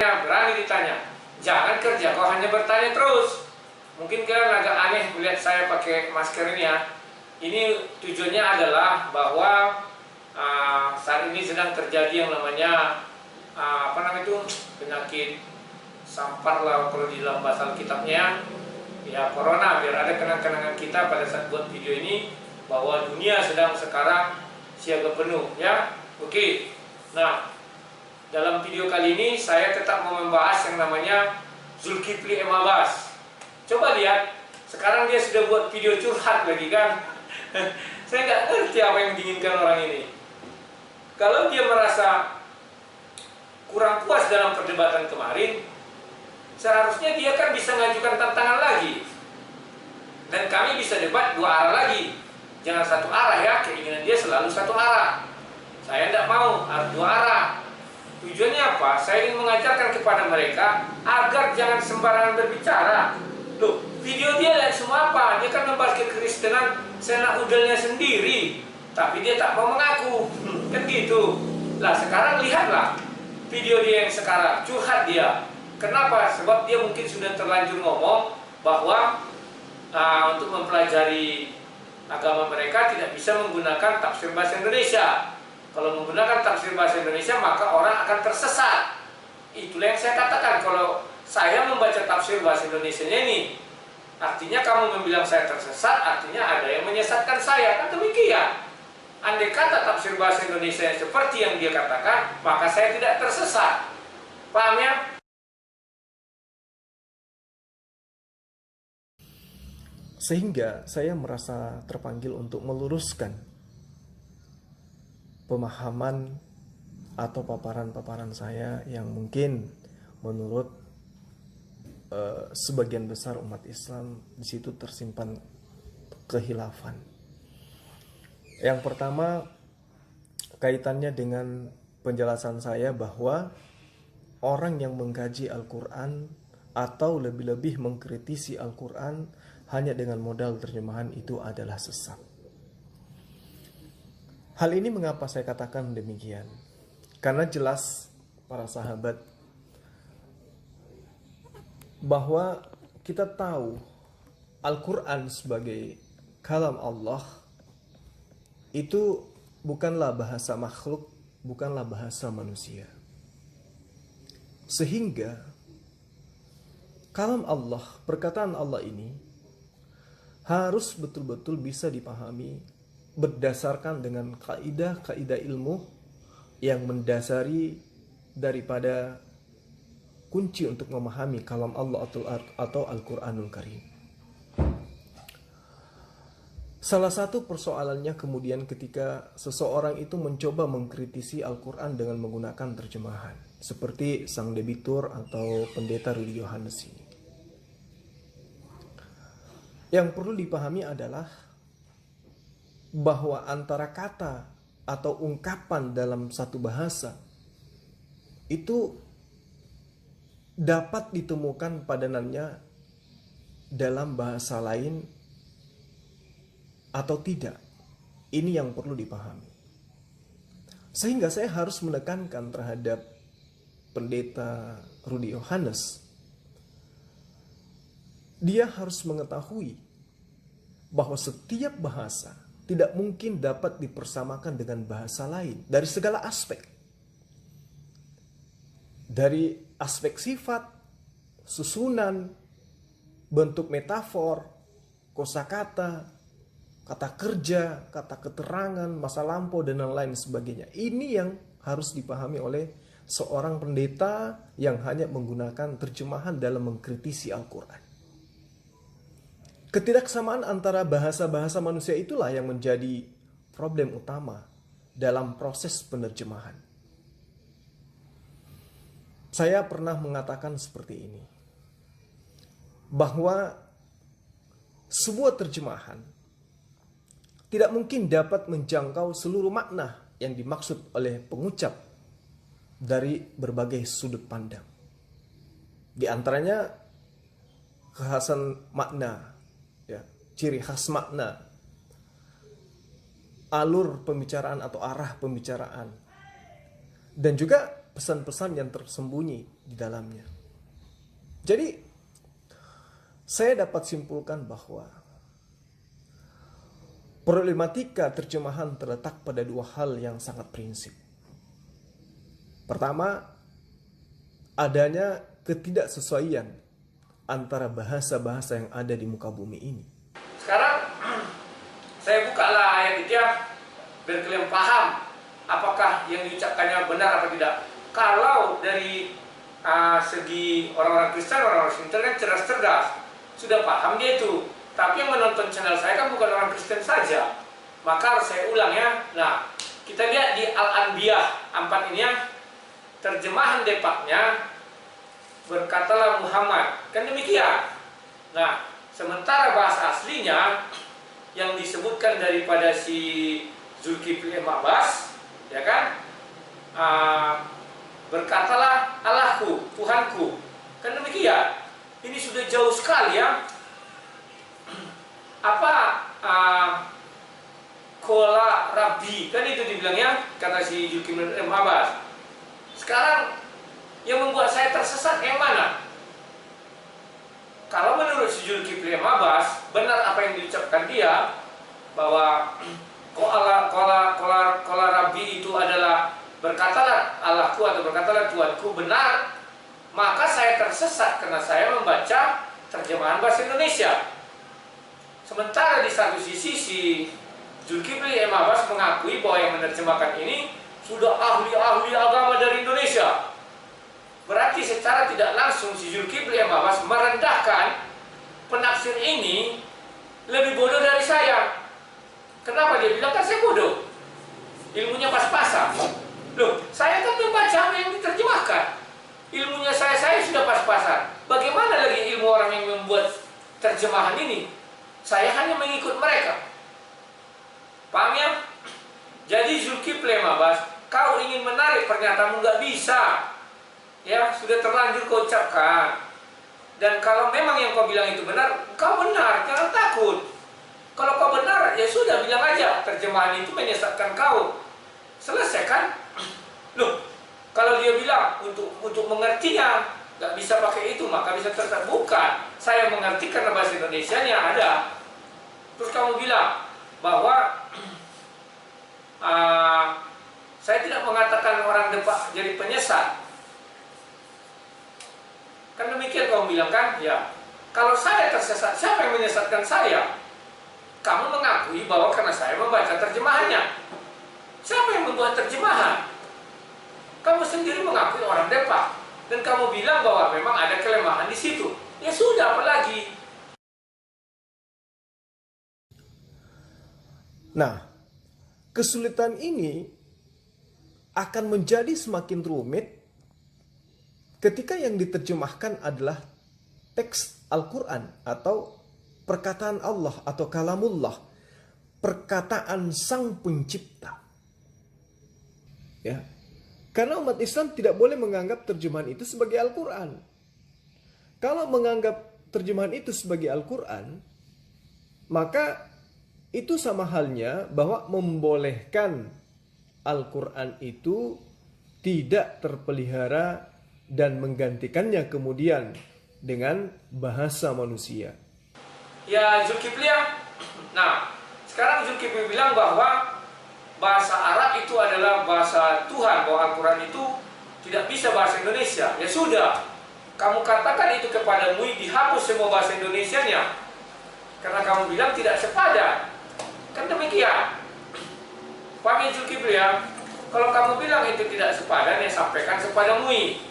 Berani ditanya, jangan kerja kau hanya bertanya terus. Mungkin kalian agak aneh melihat saya pakai masker ini ya. Ini tujuannya adalah bahwa saat ini sedang terjadi yang namanya penyakit sampar lah kalau di dalam bahasa Alkitabnya ya, corona. Biar ada kenang-kenangan kita pada saat buat video ini bahwa dunia sedang sekarang siaga penuh ya. Oke. Nah, dalam video kali ini saya tetap mau membahas yang namanya Zulkifli M. Abbas. Coba lihat, sekarang dia sudah buat video curhat lagi kan. Saya nggak ngerti apa yang diinginkan orang ini. Kalau dia merasa kurang puas dalam perdebatan kemarin, seharusnya dia kan bisa mengajukan tantangan lagi. Dan kami bisa debat dua arah lagi. Jangan satu arah ya, keinginan dia selalu satu arah. Saya tidak mau, harus dua arah. Tujuannya apa? Saya ingin mengajarkan kepada mereka agar jangan sembarangan berbicara. Loh, video dia dan semua apa? Dia kan membahas kekristenan senak udelnya sendiri, tapi dia tak mau mengaku. Kan gitu. Lah sekarang lihatlah video dia yang sekarang, curhat dia. Kenapa? Sebab dia mungkin sudah terlanjur ngomong bahwa untuk mempelajari agama mereka tidak bisa menggunakan tafsir bahasa Indonesia. Kalau menggunakan tafsir bahasa Indonesia maka orang akan tersesat. Itulah yang saya katakan, kalau saya membaca tafsir bahasa Indonesia ini, artinya kamu membilang saya tersesat, artinya ada yang menyesatkan saya. Kan demikian. Andai kata tafsir bahasa Indonesia yang seperti yang dia katakan, maka saya tidak tersesat. Paham ya? Sehingga saya merasa terpanggil untuk meluruskan pemahaman atau paparan-paparan saya yang mungkin menurut sebagian besar umat Islam di situ tersimpan kehilafan. Yang pertama, kaitannya dengan penjelasan saya bahwa orang yang mengkaji Al-Quran atau lebih-lebih mengkritisi Al-Quran hanya dengan modal terjemahan itu adalah sesat. Hal ini mengapa saya katakan demikian? Karena jelas para sahabat bahwa kita tahu Al-Quran sebagai kalam Allah itu bukanlah bahasa makhluk, bukanlah bahasa manusia. Sehingga kalam Allah, perkataan Allah ini harus betul-betul bisa dipahami berdasarkan dengan kaidah-kaidah ilmu yang mendasari daripada kunci untuk memahami kalam Allah atau Al-Quranul Karim. Salah satu persoalannya kemudian ketika seseorang itu mencoba mengkritisi Al-Quran dengan menggunakan terjemahan, seperti sang debitur atau pendeta Rudi Yohanes ini. Yang perlu dipahami adalah bahwa antara kata atau ungkapan dalam satu bahasa itu dapat ditemukan padanannya dalam bahasa lain atau tidak. Ini yang perlu dipahami. Sehingga saya harus menekankan terhadap pendeta Rudi Yohanes. Dia harus mengetahui bahwa setiap bahasa tidak mungkin dapat dipersamakan dengan bahasa lain dari segala aspek. Dari aspek sifat, susunan, bentuk metafor, kosakata, kata kerja, kata keterangan, masa lampau, dan lain sebagainya. Ini yang harus dipahami oleh seorang pendeta yang hanya menggunakan terjemahan dalam mengkritisi Al-Quran. Ketidaksamaan antara bahasa-bahasa manusia itulah yang menjadi problem utama dalam proses penerjemahan. Saya pernah mengatakan seperti ini, bahwa sebuah terjemahan tidak mungkin dapat menjangkau seluruh makna yang dimaksud oleh pengucap dari berbagai sudut pandang. Di antaranya kekhasan makna, ciri khas makna, alur pembicaraan atau arah pembicaraan, dan juga pesan-pesan yang tersembunyi di dalamnya. Jadi saya dapat simpulkan bahwa problematika terjemahan terletak pada dua hal yang sangat prinsip. Pertama, adanya ketidaksesuaian antara bahasa-bahasa yang ada di muka bumi ini. Sekarang saya bukalah ayat itu ya, biar kalian paham apakah yang diucapkannya benar apa tidak. Kalau dari segi orang-orang Kristen, orang-orang Sinter kan cerdas-cerdas, sudah paham dia itu. Tapi yang menonton channel saya kan bukan orang Kristen saja. Maka harus saya ulang ya. Nah, kita lihat di Al-Anbiya 4 ini ya, terjemahan depaknya, berkatalah Muhammad, kan demikian. Nah, sementara bahasa aslinya yang disebutkan daripada si Zulkifli Abbas, ya kan, berkatalah Allahku, Tuhanku, kan demikian. Ini sudah jauh sekali ya. Apa kola Rabbi, kan itu dibilangnya, kata si Zulkifli Abbas. Sekarang yang membuat saya tersesat yang mana? Kalau menurut si Zulkifli Abbas, benar apa yang diucapkan dia, bahwa kola Rabbi itu adalah berkatalah Allahku atau berkatalah Tuhanku, benar, maka saya tersesat karena saya membaca terjemahan bahasa Indonesia. Sementara di satu sisi si Zulkifli Abbas mengakui bahwa yang menerjemahkan ini sudah ahli-ahli agama dari Indonesia. Berarti secara tidak langsung si Zulkifli Abbas merendahkan penafsir ini lebih bodoh dari saya. Kenapa dia bilang kan saya bodoh? Ilmunya pas-pasan. Loh, saya kan membaca apa yang diterjemahkan. Ilmunya saya sudah pas-pasan. Bagaimana lagi ilmu orang yang membuat terjemahan ini? Saya hanya mengikut mereka. Paham ya? Jadi Zulkifli Abbas, kau ingin menarik pernyataanmu nggak bisa. Ya, sudah terlanjur kau ucapkan. Dan kalau memang yang kau bilang itu benar, kau benar, jangan takut. Kalau kau benar, ya sudah, bilang aja terjemahan itu menyesatkan kau. Selesai kan? Loh, kalau dia bilang untuk mengertinya nggak bisa pakai itu, maka bisa tersesat. Bukan, saya mengerti karena bahasa Indonesianya ada. Terus kamu bilang bahwa saya tidak mengatakan orang Depak jadi penyesat. Kan demikian kamu bilang kan? Ya. Kalau saya tersesat, siapa yang menyesatkan saya? Kamu mengakui bahwa karena saya membaca terjemahannya. Siapa yang membuat terjemahan? Kamu sendiri mengakui orang Depak. Dan kamu bilang bahwa memang ada kelemahan di situ. Ya sudah, apalagi? Nah, kesulitan ini akan menjadi semakin rumit ketika yang diterjemahkan adalah teks Al-Quran atau perkataan Allah atau kalamullah, perkataan Sang Pencipta. Ya. Karena umat Islam tidak boleh menganggap terjemahan itu sebagai Al-Quran. Kalau menganggap terjemahan itu sebagai Al-Quran, maka itu sama halnya bahwa membolehkan Al-Quran itu tidak terpelihara dan menggantikannya kemudian dengan bahasa manusia. Ya Zulkifli ya. Nah, sekarang Zulkifli bilang bahwa bahasa Arab itu adalah bahasa Tuhan, bahwa Al-Quran itu tidak bisa bahasa Indonesia. Ya sudah, kamu katakan itu kepada MUI, dihapus semua bahasa Indonesianya. Karena kamu bilang tidak sepadan. Kan demikian. Paham ya Zulkifli ya? Kalau kamu bilang itu tidak sepadan, ya sampaikan kepada MUI.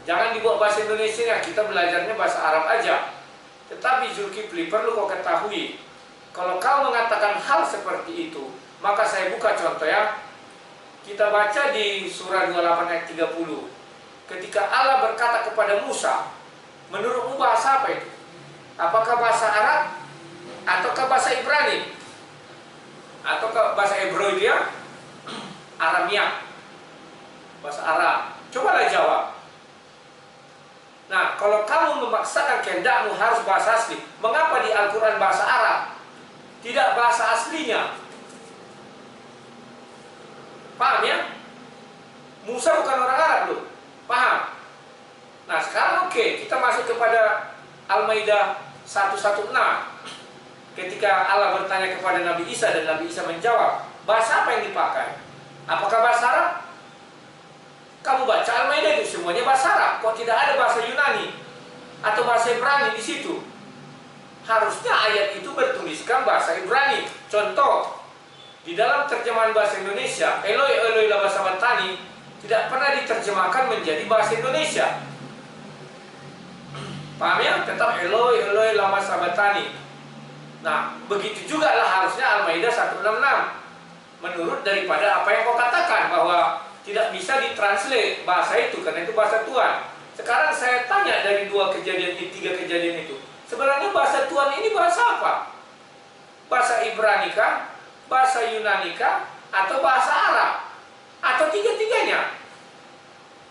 Jangan dibuat bahasa Indonesia, kita belajarnya bahasa Arab aja. Tetapi Zulkifli, perlu kau ketahui, kalau kau mengatakan hal seperti itu, maka saya buka contoh ya. Kita baca di surah 28 ayat 30. Ketika Allah berkata kepada Musa, menurutmu bahasa apa itu? Apakah bahasa Arab? Ataukah bahasa Ibrani? Ataukah bahasa Hebrew dia? Aramia? Bahasa Arab. Cobalah jawab. Nah, kalau kamu memaksakan kehendakmu harus bahasa asli, mengapa di Al-Quran bahasa Arab? Tidak bahasa aslinya. Paham ya? Musa bukan orang Arab loh. Paham? Nah sekarang oke, kita masuk kepada Al-Maidah 116. Ketika Allah bertanya kepada Nabi Isa dan Nabi Isa menjawab, bahasa apa yang dipakai? Apakah bahasa Arab? Kamu baca Al-Maidah itu semuanya bahasa Arab. Kok tidak ada bahasa Yunani atau bahasa Ibrani di situ? Harusnya ayat itu bertuliskan bahasa Ibrani. Contoh, di dalam terjemahan bahasa Indonesia, Eloi Eloi lama sabachthani tidak pernah diterjemahkan menjadi bahasa Indonesia. Paham ya? Tetap Eloi Eloi lama sabachthani. Nah, begitu juga lah harusnya Al-Maidah 166. Menurut daripada apa yang kau katakan, bahwa tidak bisa ditranslate bahasa itu karena itu bahasa Tuhan. Sekarang saya tanya dari 2 kejadian ini, 3 kejadian itu, sebenarnya bahasa Tuhan ini bahasa apa? Bahasa Ibrani kah? Bahasa Yunani kah? Atau bahasa Arab? Atau tiga-tiganya?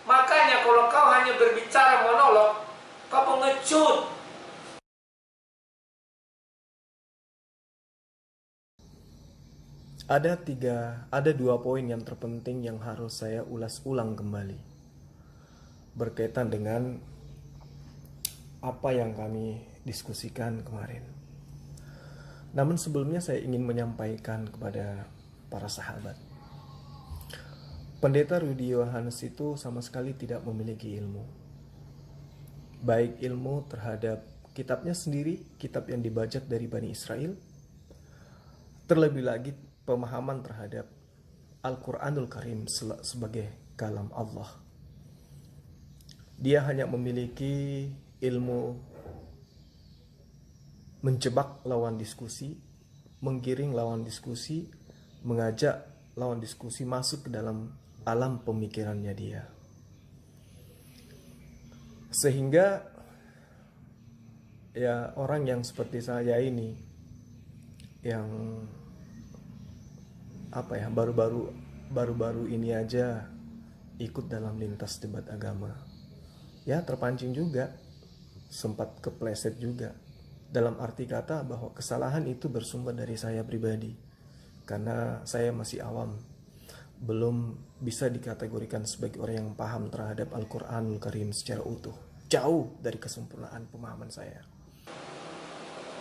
Makanya kalau kau hanya berbicara monolog, kau pengecut. Ada 2 poin yang terpenting yang harus saya ulas ulang kembali berkaitan dengan apa yang kami diskusikan kemarin. Namun sebelumnya saya ingin menyampaikan kepada para sahabat, Pendeta Rudi Yohanes itu sama sekali tidak memiliki ilmu, baik ilmu terhadap kitabnya sendiri, kitab yang dibajak dari Bani Israel, terlebih lagi pemahaman terhadap Al-Quranul Karim sebagai kalam Allah. Dia hanya memiliki ilmu menjebak lawan diskusi, menggiring lawan diskusi, mengajak lawan diskusi masuk ke dalam alam pemikirannya dia. Sehingga ya orang yang seperti saya ini, yang baru-baru ini aja ikut dalam lintas debat agama, ya terpancing juga, sempat kepleset juga, dalam arti kata bahwa kesalahan itu bersumber dari saya pribadi, karena saya masih awam, belum bisa dikategorikan sebagai orang yang paham terhadap Al-Quranul Karim secara utuh, jauh dari kesempurnaan pemahaman saya.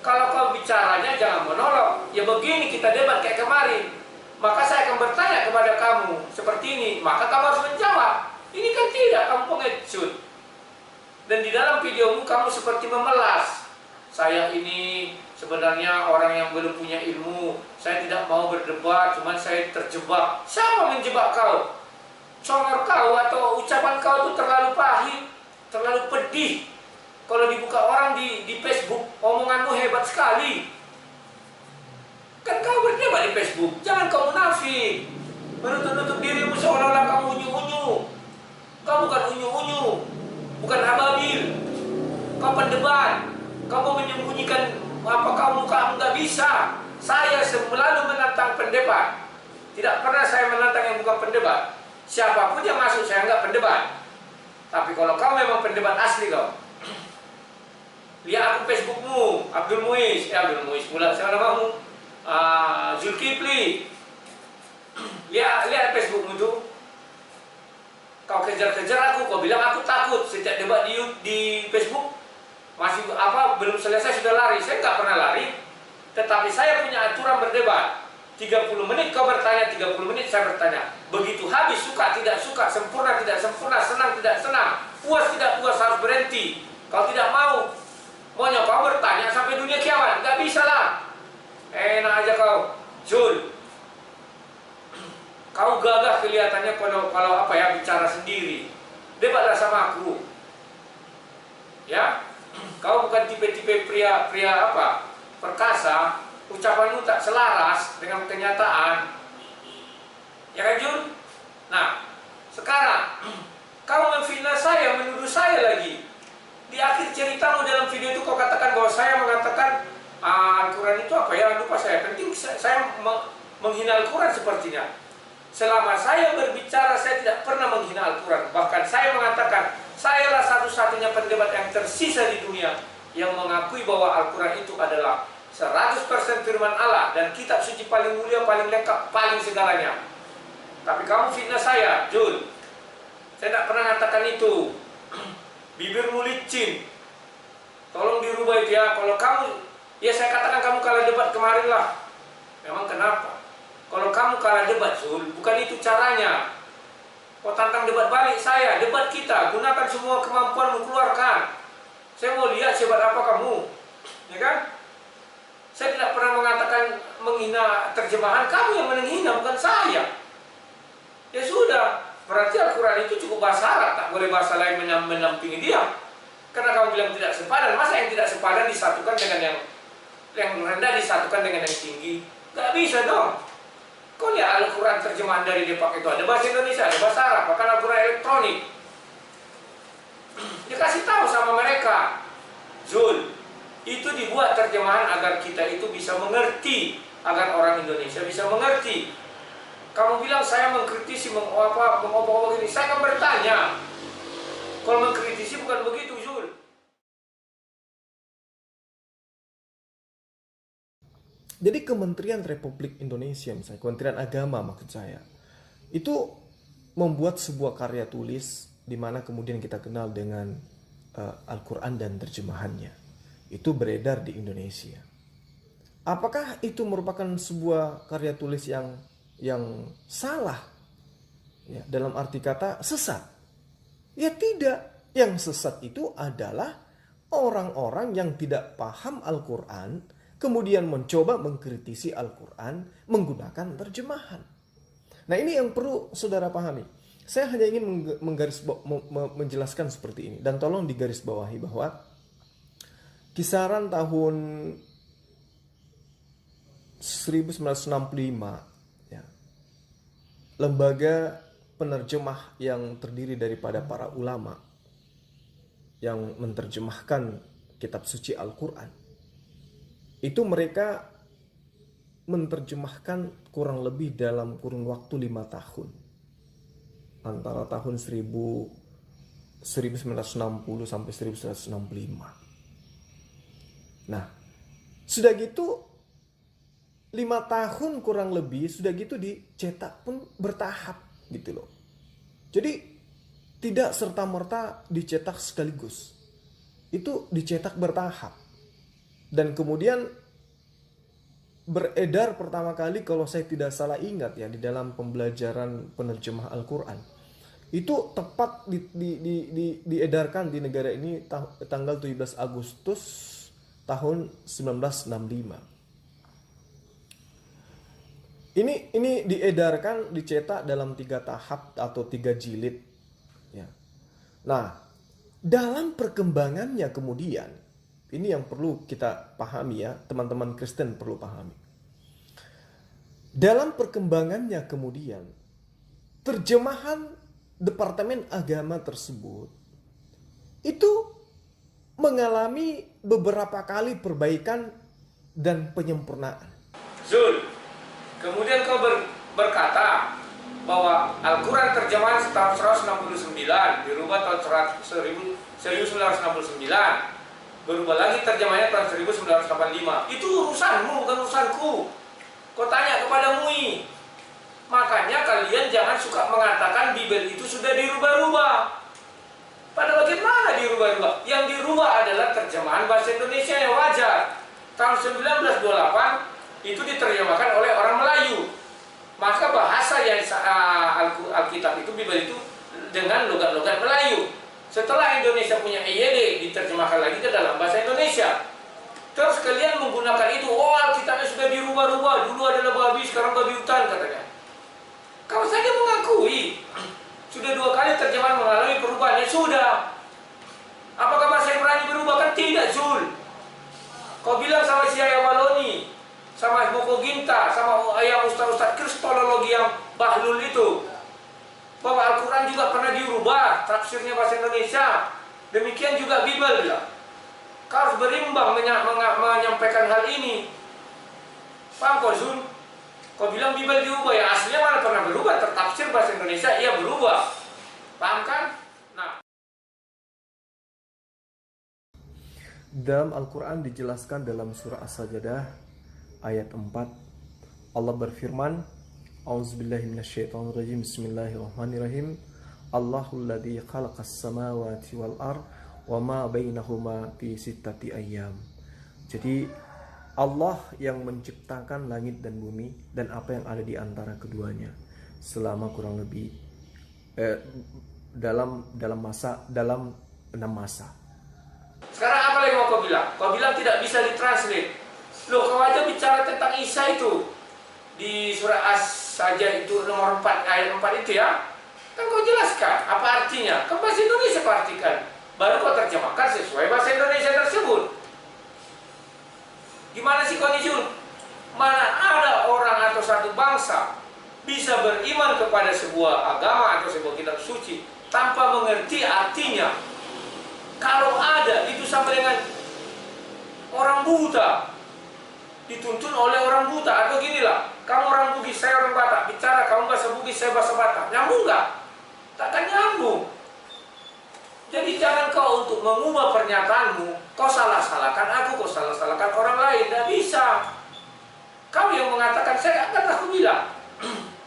Kalau kau bicaranya jangan monolog, ya begini kita debat kayak kemarin. Maka saya akan bertanya kepada kamu seperti ini, maka kamu harus menjawab. Ini kan tidak, kamu pengecut. Dan di dalam videomu kamu seperti memelas. Saya ini sebenarnya orang yang belum punya ilmu. Saya tidak mau berdebat, cuman saya terjebak. Siapa menjebak kau? Congor kau atau ucapan kau itu terlalu pahit, terlalu pedih. Kalau dibuka orang di Facebook, omonganmu hebat sekali. Kan kau berdebat di Facebook, jangan kau munafik, menutup-nutup dirimu seolah-olah kamu unyu-unyu. Kau bukan unyu-unyu, bukan ababil. Kau pendebat, kau menyembunyikan apa kamu nggak bisa. Saya selalu menantang pendebat. Tidak pernah saya menantang yang bukan pendebat. Siapapun yang masuk saya nggak pendebat. Tapi kalau kau memang pendebat asli kau, lihat akun Facebookmu, Abdul Muiz pula siapa namamu? Zulkifli. Lihat Facebookmu itu. Kau kejar-kejar aku, kau bilang aku takut setiap debat di Facebook. Masih belum selesai sudah lari. Saya nggak pernah lari, tetapi saya punya aturan berdebat. 30 menit kau bertanya, 30 menit saya bertanya. Begitu habis, suka tidak suka, sempurna tidak sempurna, senang tidak senang, puas tidak puas, harus berhenti. Kalau tidak maunya kau bertanya sampai dunia kiamat, nggak bisa lah. Enak aja kau, Jul. Kau gagah kelihatannya kalau bicara sendiri. Debatlah sama aku. Ya, kau bukan tipe-tipe pria perkasa. Ucapanmu tak selaras dengan kenyataan. Ya kan, Jul? Nah, sekarang kau memfitnah saya, menuduh saya lagi. Di akhir ceritamu dalam video itu kau katakan bahwa saya mengatakan Al-Quran itu lupa saya. Penting saya menghina Al-Quran sepertinya. Selama saya berbicara, saya tidak pernah menghina Al-Quran. Bahkan saya mengatakan, sayalah satu-satunya pendebat yang tersisa di dunia yang mengakui bahwa Al-Quran itu adalah 100% firman Allah dan kitab suci paling mulia, paling lengkap, paling segalanya. Tapi kamu fitnah saya, Jul. Saya tidak pernah mengatakan itu. Bibirmu licin, tolong dirubah itu ya. Kalau kamu, ya saya katakan kamu kalah debat kemarin lah. Memang kenapa? Kalau kamu kalah debat, Zul, bukan itu caranya. Kau tantang debat balik saya, debat kita, gunakan semua kemampuanmu, keluarkan. Saya mau lihat sebat apa kamu, ya kan? Saya tidak pernah mengatakan menghina terjemahan, kamu yang menghina, bukan saya. Ya sudah, berarti Al-Quran itu cukup bahasa Arab, tak boleh bahasa lain menampingi dia. Karena kamu bilang tidak sepadan, masa yang tidak sepadan disatukan dengan yang rendah disatukan dengan yang tinggi? Gak bisa dong. Kau lihat Al-Quran terjemahan dari Depak itu ada bahasa Indonesia, ada bahasa Arab, bahkan Al-Quran elektronik. Dikasih tahu sama mereka, Zul, itu dibuat terjemahan agar kita itu bisa mengerti, agar orang Indonesia bisa mengerti. Kamu bilang saya mengkritisi, mengobok-obok ini, saya akan bertanya. Kalau mengkritisi bukan begitu, Zul. Jadi Kementerian Republik Indonesia, misalnya Kementerian Agama maksud saya, itu membuat sebuah karya tulis di mana kemudian kita kenal dengan Al-Quran dan terjemahannya. Itu beredar di Indonesia. Apakah itu merupakan sebuah karya tulis yang salah? Ya, dalam arti kata sesat? Ya tidak. Yang sesat itu adalah orang-orang yang tidak paham Al-Quran, kemudian mencoba mengkritisi Al-Quran menggunakan terjemahan. Nah, ini yang perlu saudara pahami. Saya hanya ingin menjelaskan seperti ini. Dan tolong digarisbawahi bahwa kisaran tahun 1965, ya, lembaga penerjemah yang terdiri daripada para ulama yang menerjemahkan kitab suci Al-Quran, itu mereka menerjemahkan kurang lebih dalam kurun waktu 5 tahun. Antara tahun 1960 sampai 1965. Nah, sudah gitu 5 tahun kurang lebih, sudah gitu dicetak pun bertahap gitu loh. Jadi tidak serta-merta dicetak sekaligus. Itu dicetak bertahap. Dan kemudian beredar pertama kali, kalau saya tidak salah ingat ya, di dalam pembelajaran penerjemah Al-Quran. Itu tepat diedarkan di negara ini tanggal 17 Agustus tahun 1965. Ini diedarkan, dicetak dalam 3 tahap atau 3 jilid. Ya. Nah, dalam perkembangannya kemudian, ini yang perlu kita pahami ya, teman-teman Kristen perlu pahami. Dalam perkembangannya kemudian, terjemahan Departemen Agama tersebut itu mengalami beberapa kali perbaikan dan penyempurnaan. Zul, kemudian kau berkata bahwa Al-Quran terjemahan tahun 1969 dirubah tahun 1969. Berubah lagi terjemahnya tahun 1985. Itu urusanmu, bukan urusanku. Kau tanya kepada MUI. Makanya kalian jangan suka mengatakan Bible itu sudah dirubah-rubah. Pada bagaimana dirubah-rubah? Yang dirubah adalah terjemahan bahasa Indonesia yang wajar. Tahun 1928 itu diterjemahkan oleh orang Melayu. Maka bahasa yang Alkitab itu, Bible itu dengan logat-logat Melayu. Setelah Indonesia punya EYD, diterjemahkan lagi ke dalam bahasa Indonesia. Terus kalian menggunakan itu, oh Alkitabnya sudah dirubah-rubah, dulu adalah babi, sekarang babi hutan katanya. Kalau saja mengakui, sudah 2 kali terjemahan mengalami perubahan, ya sudah. Apakah bahasa Ibrani berubah? Kan tidak, Zul. Kau bilang sama si Ayah Waloni, sama Moko Ginta, sama ayah ustaz-ustaz kristologi yang bahlul itu, bahwa Al-Quran juga pernah dirubah tafsirnya bahasa Indonesia. Demikian juga Bible ya. Kau harus berimbang menyampaikan hal ini. Paham kau, Zul? Kau bilang Bible dirubah, ya aslinya mana pernah berubah, tertafsir bahasa Indonesia iya berubah. Paham kan? Nah, dalam Al-Quran dijelaskan dalam surah As-Sajdah ayat 4, Allah berfirman, A'udzubillahi minasyaitonirrajim, Bismillahirrahmanirrahim. Allahul ladzi khalaqas samawati wal ard wa ma bainahuma fi sittati ayyam. Jadi Allah yang menciptakan langit dan bumi dan apa yang ada di antara keduanya selama kurang lebih dalam 6 masa. Sekarang apa lagi mau kau bilang? Kau bilang tidak bisa ditranslate. Loh, kau aja bicara tentang Isa itu di surah As saja itu nomor 4 ayat 4 itu ya. Kan kau jelaskan apa artinya. Kan bahasa Indonesia kau artikan. Baru kau terjemahkan sesuai bahasa Indonesia tersebut. Gimana sih kau Nizul? Mana ada orang atau satu bangsa bisa beriman kepada sebuah agama atau sebuah kitab suci tanpa mengerti artinya? Kalau ada, itu sama dengan orang buta dituntun oleh orang buta. Atau ginilah, kamu orang Bugis, saya orang Batak, bicara kamu bahasa Bugis, saya bahasa Batak, nyambung nggak? Takkan nyambung. Jadi jangan kau untuk mengubah pernyataanmu, kau salah-salahkan aku, kau salah-salahkan orang lain. Tidak bisa. Kau yang mengatakan, saya akan aku bilang,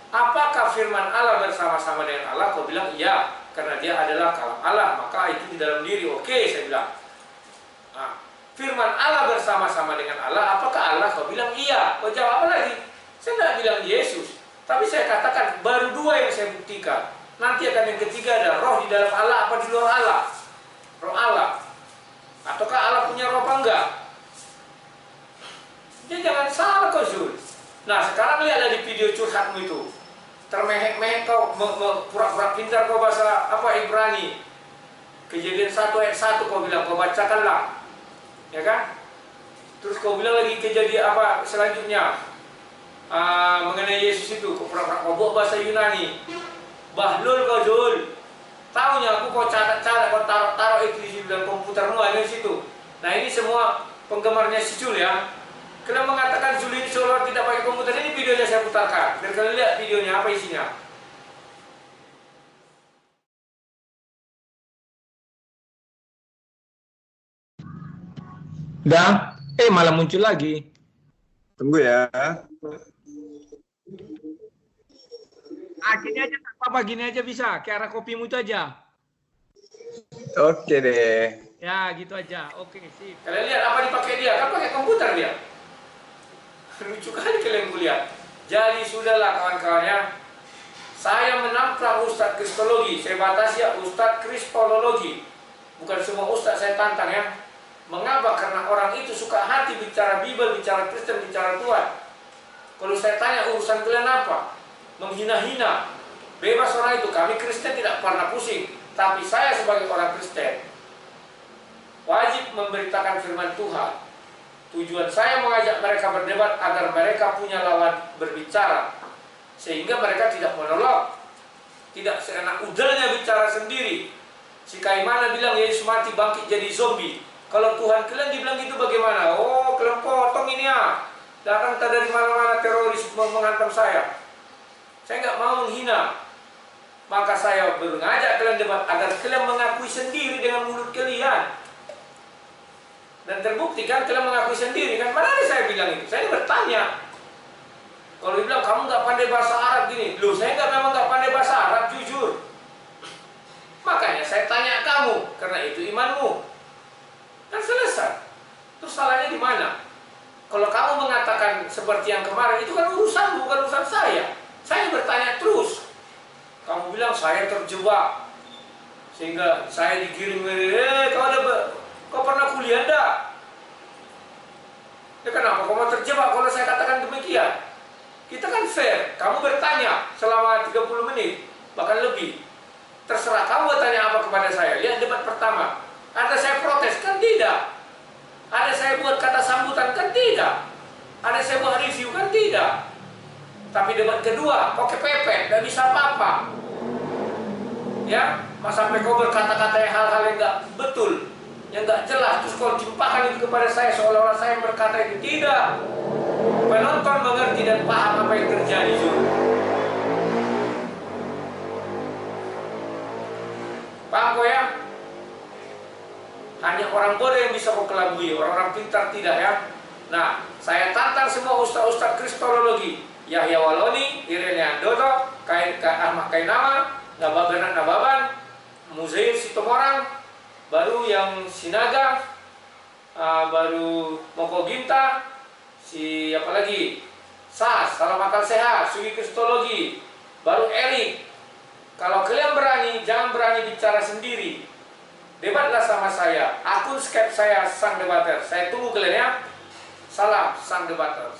apakah firman Allah bersama-sama dengan Allah? Kau bilang iya, karena dia adalah kalam Allah, maka itu di dalam diri. Oke, saya bilang. Nah, firman Allah bersama-sama dengan Allah, apakah Allah? Kau bilang iya. Kau jawab apa lagi? Saya tidak bilang Yesus, tapi saya katakan baru 2 yang saya buktikan. Nanti akan yang ketiga, ada roh di dalam Allah apa di luar Allah? Roh Allah. Ataukah Allah punya roh apa enggak? Jadi jangan salah kau Zul. Nah sekarang lihatlah di video curhatmu itu. Termehek-mehek kau, pura-pura pintar kau bahasa apa Ibrani. Kejadian 1 ayat 1 kau bilang, kau bacakanlah. Ya kan? Terus kau bilang lagi kejadian apa selanjutnya? Mengenai Yesus itu, kau pura-pura kau bawa bahasa Yunani. Bahlul kau Zul. Taunya aku kau catat-catat, kau taruh itu di dalam komputermu ada di situ. Nah ini semua penggemarnya si Zul ya. Kalian mengatakan Zul ini seolah tidak pakai komputer. Ini videonya saya putarkan. Biar kalian lihat videonya apa isinya. Dah, malah muncul lagi. Tunggu ya. Gini aja tak apa-apa, gini aja bisa. Ke arah kopimu itu aja. Oke deh. Ya, gitu aja. Oke, sip. Kalian lihat apa dipakai dia? Kan pakai komputer dia. Lucu kali kalian lihat. Jadi sudahlah kawan-kawannya. Saya menantang Ustadz Kristologi. Saya batasi ya Ustadz Kristologi. Bukan semua Ustadz saya tantang ya. Mengapa? Karena orang itu suka hati bicara Bible, bicara Kristen, bicara Tuhan. Kalau saya tanya urusan kalian apa? Menghina-hina. Bebas orang itu. Kami Kristen tidak pernah pusing. Tapi saya sebagai orang Kristen wajib memberitakan firman Tuhan. Tujuan saya mengajak mereka berdebat agar mereka punya lawan berbicara, sehingga mereka tidak monolog, tidak seenak udahnya bicara sendiri. Si Kaimana bilang Yesus mati bangkit jadi zombie. Kalau Tuhan kalian dibilang gitu bagaimana? Oh kalian potong ini ya. Datang dari mana-mana teroris menghantam saya. Saya nggak mau menghina. Maka saya mengajak kalian debat agar kalian mengakui sendiri dengan mulut kalian. Dan terbukti kan kalian mengakui sendiri kan. Mana ada saya bilang itu? Saya bertanya. Kalau dibilang kamu nggak pandai bahasa Arab gini, loh saya memang nggak pandai bahasa Arab jujur. Makanya saya tanya kamu, karena itu imanmu. Dan selesai. Terus salahnya di mana? Kalau kamu mengatakan seperti yang kemarin, itu kan urusan bukan urusan saya. Saya bertanya terus. Kamu bilang saya terjebak, sehingga saya dikirim. Kau pernah kuliah enggak? Ya kenapa kau mau terjebak kalau saya katakan demikian? Kita kan fair. Kamu bertanya selama 30 menit, bahkan lebih. Terserah kamu bertanya apa kepada saya. Lihat debat pertama. Ada saya protes? Kan tidak. Ada saya buat kata sambutan? Kan tidak. Ada saya buat review? Kan tidak. Tapi debat kedua, kok kepepet, gak bisa apa-apa. Ya, sampai kau berkata-kata hal-hal yang gak betul, yang gak jelas, terus kau timpakan itu kepada saya seolah-olah saya yang berkata itu. Tidak. Penonton mengerti dan paham apa yang terjadi. Paham kau ya? Hanya orang bodoh yang bisa kau kelabui, orang-orang pintar tidak ya. Nah, saya tantang semua ustaz-ustaz kristologi, Yahya Waloni, Irene Andoto, Ahmad Kainama, Laba Bernard Nababan, Muzair Sitomorang, baru yang Sinaga, baru Moko Ginta, si apa lagi? Sas, Salam Akal Sehat, Sugi Kristologi, baru Erik. Kalau kalian berani, jangan berani bicara sendiri. Debatlah sama saya. Akun Skype saya Sang Debater. Saya tunggu kalian ya. Salam Sang Debater.